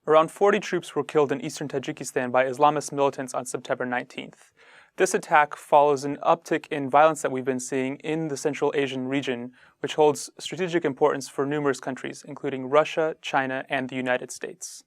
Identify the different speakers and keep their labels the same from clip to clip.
Speaker 1: Around 40 troops were killed in eastern Tajikistan by Islamist militants on September 19th. This attack follows an uptick in violence that we've been seeing in the Central Asian region, which holds strategic importance for numerous countries, including Russia, China, and the United States.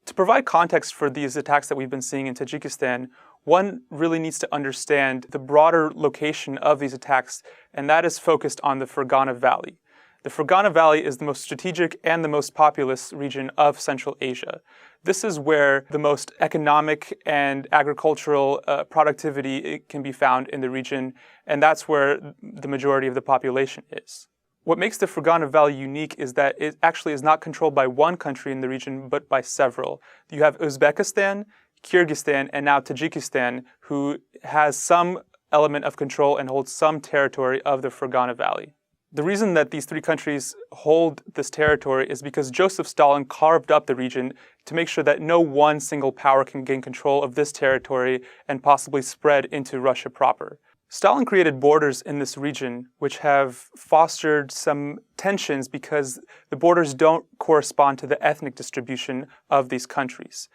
Speaker 1: To provide context for these attacks that we've been seeing in Tajikistan, one really needs to understand the broader location of these attacks, and that is focused on the Fergana Valley. The Fergana Valley is the most strategic and the most populous region of Central Asia. This is where the most economic and agricultural productivity can be found in the region, and that's where the majority of the population is. What makes the Fergana Valley unique is that it actually is not controlled by one country in the region, but by several. You have Uzbekistan, Kyrgyzstan, and now Tajikistan, who has some element of control and holds some territory of the Fergana Valley. The reason that these three countries hold this territory is because Joseph Stalin carved up the region to make sure that no one single power can gain control of this territory and possibly spread into Russia proper. Stalin created borders in this region which have fostered some tensions because the borders don't correspond to the ethnic distribution of these countries.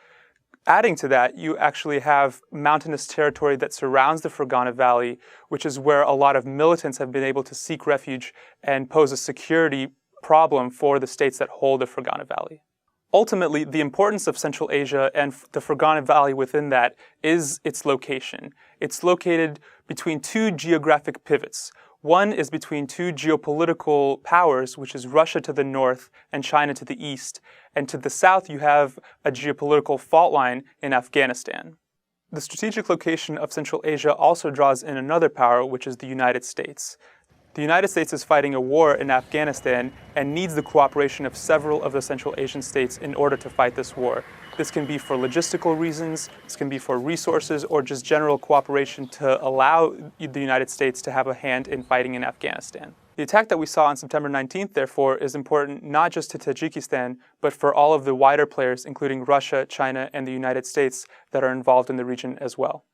Speaker 1: Adding to that, you actually have mountainous territory that surrounds the Fergana Valley, which is where a lot of militants have been able to seek refuge and pose a security problem for the states that hold the Fergana Valley. Ultimately, the importance of Central Asia and the Fergana Valley within that is its location. It's located between two geographic pivots. One is between two geopolitical powers, which is Russia to the north and China to the east. And to the south, you have a geopolitical fault line in Afghanistan. The strategic location of Central Asia also draws in another power, which is the United States. The United States is fighting a war in Afghanistan and needs the cooperation of several of the Central Asian states in order to fight this war. This can be for logistical reasons, this can be for resources, or just general cooperation to allow the United States to have a hand in fighting in Afghanistan. The attack that we saw on September 19th, therefore, is important not just to Tajikistan, but for all of the wider players, including Russia, China, and the United States that are involved in the region as well.